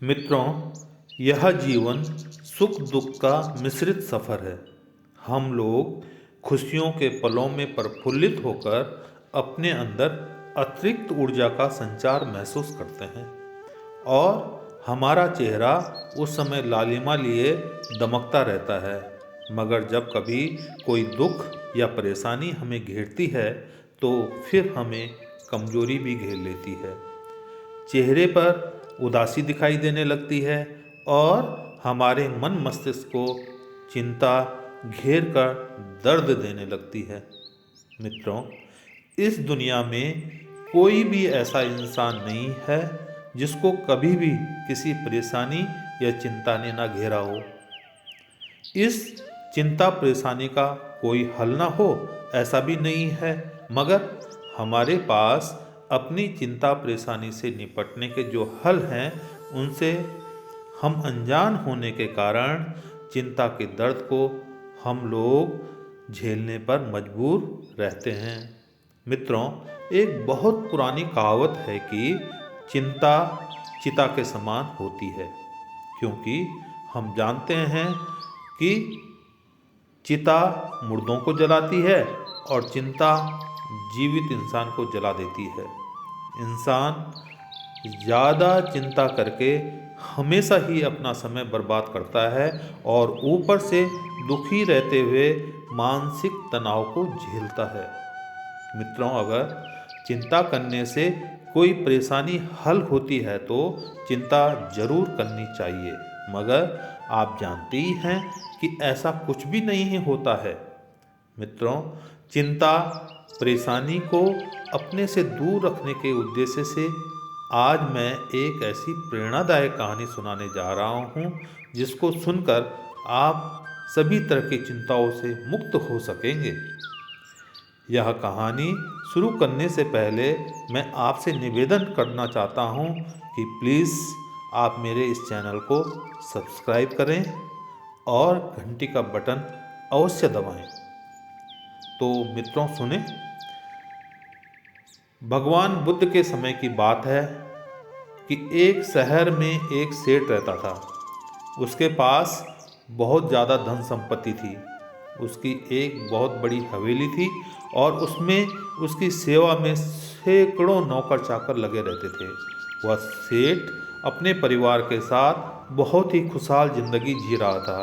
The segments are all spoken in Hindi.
मित्रों, यह जीवन सुख दुख का मिश्रित सफ़र है। हम लोग खुशियों के पलों में प्रफुल्लित होकर अपने अंदर अतिरिक्त ऊर्जा का संचार महसूस करते हैं और हमारा चेहरा उस समय लालिमा लिए दमकता रहता है। मगर जब कभी कोई दुख या परेशानी हमें घेरती है तो फिर हमें कमजोरी भी घेर लेती है। चेहरे पर उदासी दिखाई देने लगती है और हमारे मन मस्तिष्क को चिंता घेर कर दर्द देने लगती है। मित्रों, इस दुनिया में कोई भी ऐसा इंसान नहीं है जिसको कभी भी किसी परेशानी या चिंता ने ना घेरा हो। इस चिंता परेशानी का कोई हल ना हो ऐसा भी नहीं है, मगर हमारे पास अपनी चिंता परेशानी से निपटने के जो हल हैं उनसे हम अनजान होने के कारण चिंता के दर्द को हम लोग झेलने पर मजबूर रहते हैं। मित्रों, एक बहुत पुरानी कहावत है कि चिंता चिता के समान होती है, क्योंकि हम जानते हैं कि चिता मुर्दों को जलाती है और चिंता जीवित इंसान को जला देती है। इंसान ज़्यादा चिंता करके हमेशा ही अपना समय बर्बाद करता है और ऊपर से दुखी रहते हुए मानसिक तनाव को झेलता है। मित्रों, अगर चिंता करने से कोई परेशानी हल होती है तो चिंता जरूर करनी चाहिए, मगर आप जानते ही हैं कि ऐसा कुछ भी नहीं होता है। मित्रों, चिंता परेशानी को अपने से दूर रखने के उद्देश्य से आज मैं एक ऐसी प्रेरणादायक कहानी सुनाने जा रहा हूँ जिसको सुनकर आप सभी तरह की चिंताओं से मुक्त हो सकेंगे। यह कहानी शुरू करने से पहले मैं आपसे निवेदन करना चाहता हूँ कि प्लीज़ आप मेरे इस चैनल को सब्सक्राइब करें और घंटी का बटन अवश्य दबाएं। तो मित्रों, सुने। भगवान बुद्ध के समय की बात है कि एक शहर में एक सेठ रहता था। उसके पास बहुत ज़्यादा धन संपत्ति थी। उसकी एक बहुत बड़ी हवेली थी और उसमें उसकी सेवा में सैकड़ों नौकर चाकर लगे रहते थे। वह सेठ अपने परिवार के साथ बहुत ही खुशहाल जिंदगी जी रहा था।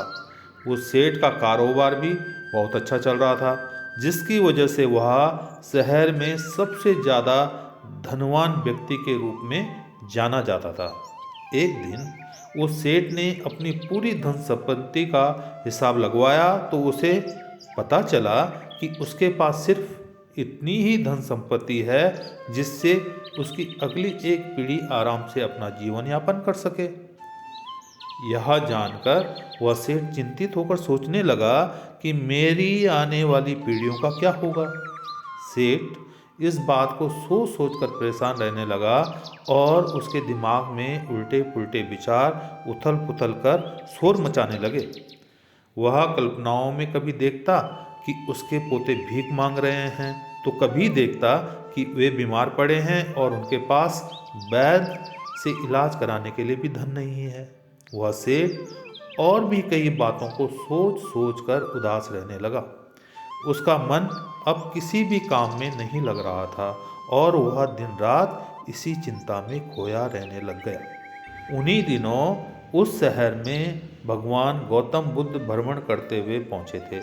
उस सेठ का कारोबार भी बहुत अच्छा चल रहा था, जिसकी वजह से वह शहर में सबसे ज़्यादा धनवान व्यक्ति के रूप में जाना जाता था। एक दिन उस सेठ ने अपनी पूरी धन संपत्ति का हिसाब लगवाया तो उसे पता चला कि उसके पास सिर्फ इतनी ही धन संपत्ति है जिससे उसकी अगली एक पीढ़ी आराम से अपना जीवन यापन कर सके। यह जानकर वह सेठ चिंतित होकर सोचने लगा कि मेरी आने वाली पीढ़ियों का क्या होगा। सेठ इस बात को सोच सोच कर परेशान रहने लगा और उसके दिमाग में उल्टे पुल्टे विचार उथल पुथल कर शोर मचाने लगे। वह कल्पनाओं में कभी देखता कि उसके पोते भीख मांग रहे हैं, तो कभी देखता कि वे बीमार पड़े हैं और उनके पास वैद्य से इलाज कराने के लिए भी धन नहीं है। वह सेठ और भी कई बातों को सोच सोच कर उदास रहने लगा। उसका मन अब किसी भी काम में नहीं लग रहा था और वह दिन रात इसी चिंता में खोया रहने लग गया। उन्हीं दिनों उस शहर में भगवान गौतम बुद्ध भ्रमण करते हुए पहुंचे थे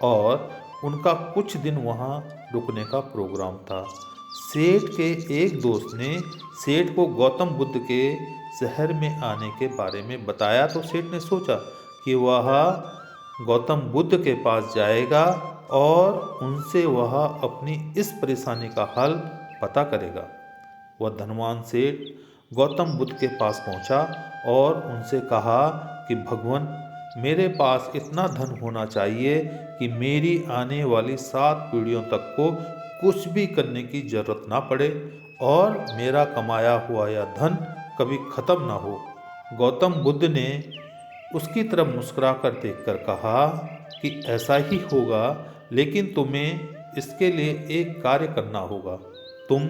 और उनका कुछ दिन वहां रुकने का प्रोग्राम था। सेठ के एक दोस्त ने सेठ को गौतम बुद्ध के शहर में आने के बारे में बताया तो सेठ ने सोचा कि वह गौतम बुद्ध के पास जाएगा और उनसे वह अपनी इस परेशानी का हल पता करेगा। वह धनवान सेठ गौतम बुद्ध के पास पहुंचा और उनसे कहा कि भगवान, मेरे पास इतना धन होना चाहिए कि मेरी आने वाली 7 पीढ़ियों तक को कुछ भी करने की जरूरत ना पड़े और मेरा कमाया हुआ यह धन कभी खत्म ना हो। गौतम बुद्ध ने उसकी तरफ मुस्कुराकर देखकर कहा कि ऐसा ही होगा, लेकिन तुम्हें इसके लिए एक कार्य करना होगा। तुम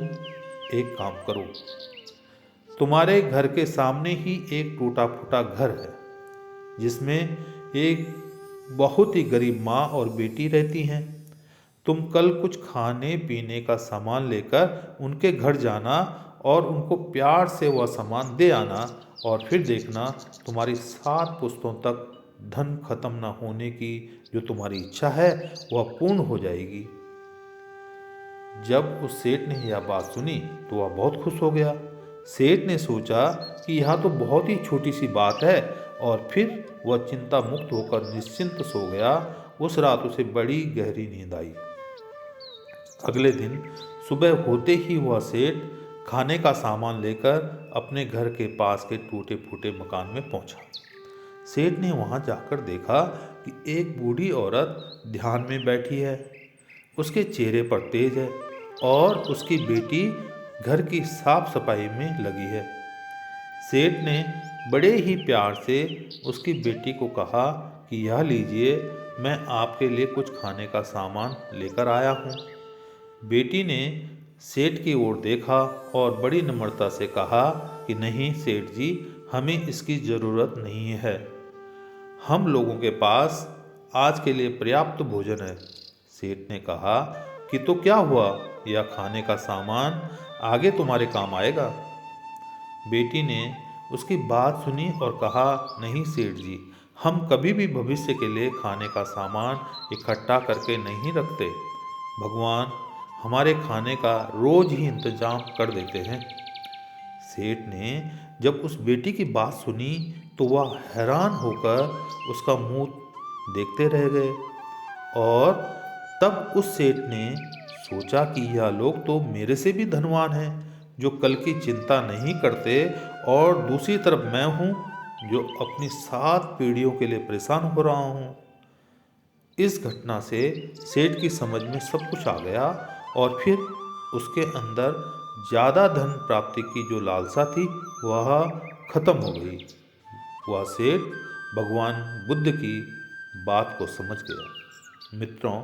एक काम करो, तुम्हारे घर के सामने ही एक टूटा फूटा घर है जिसमें एक बहुत ही गरीब माँ और बेटी रहती हैं। तुम कल कुछ खाने पीने का सामान लेकर उनके घर जाना और उनको प्यार से वह सामान दे आना, और फिर देखना तुम्हारी 7 पुश्तों तक धन खत्म न होने की जो तुम्हारी इच्छा है वह पूर्ण हो जाएगी। जब उस सेठ ने यह बात सुनी तो वह बहुत खुश हो गया। सेठ ने सोचा कि यह तो बहुत ही छोटी सी बात है, और फिर वह चिंता मुक्त होकर निश्चिंत सो गया। उस रात उसे बड़ी गहरी नींद आई। अगले दिन सुबह होते ही वह सेठ खाने का सामान लेकर अपने घर के पास के टूटे फूटे मकान में पहुंचा। सेठ ने वहां जाकर देखा कि एक बूढ़ी औरत ध्यान में बैठी है। उसके चेहरे पर तेज है और उसकी बेटी घर की साफ सफाई में लगी है। सेठ ने बड़े ही प्यार से उसकी बेटी को कहा कि यह लीजिए, मैं आपके लिए कुछ खाने का सामान लेकर आया हूँ। बेटी ने सेठ की ओर देखा और बड़ी नम्रता से कहा कि नहीं सेठ जी, हमें इसकी ज़रूरत नहीं है। हम लोगों के पास आज के लिए पर्याप्त भोजन है। सेठ ने कहा कि तो क्या हुआ, यह खाने का सामान आगे तुम्हारे काम आएगा। बेटी ने उसकी बात सुनी और कहा नहीं सेठ जी, हम कभी भी भविष्य के लिए खाने का सामान इकट्ठा करके नहीं रखते। भगवान हमारे खाने का रोज ही इंतजाम कर देते हैं। सेठ ने जब उस बेटी की बात सुनी तो वह हैरान होकर उसका मुंह देखते रह गए, और तब उस सेठ ने सोचा कि यह लोग तो मेरे से भी धनवान हैं, जो कल की चिंता नहीं करते, और दूसरी तरफ मैं हूँ जो अपनी 7 पीढ़ियों के लिए परेशान हो रहा हूँ। इस घटना से सेठ की समझ में सब कुछ आ गया, और फिर उसके अंदर ज़्यादा धन प्राप्ति की जो लालसा थी वह खत्म हो गई। वह सेठ भगवान बुद्ध की बात को समझ गया। मित्रों,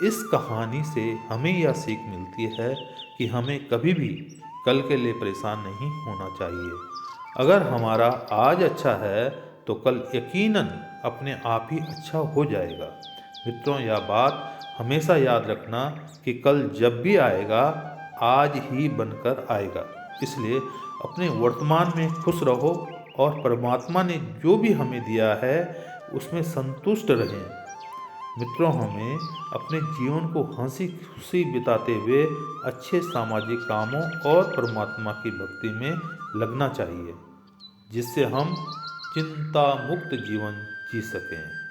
इस कहानी से हमें यह सीख मिलती है कि हमें कभी भी कल के लिए परेशान नहीं होना चाहिए। अगर हमारा आज अच्छा है तो कल यकीनन अपने आप ही अच्छा हो जाएगा। मित्रों, यह बात हमेशा याद रखना कि कल जब भी आएगा आज ही बनकर आएगा। इसलिए अपने वर्तमान में खुश रहो और परमात्मा ने जो भी हमें दिया है उसमें संतुष्ट रहें। मित्रों, हमें अपने जीवन को हंसी खुशी बिताते हुए अच्छे सामाजिक कामों और परमात्मा की भक्ति में लगना चाहिए, जिससे हम चिंता मुक्त जीवन जी सकें।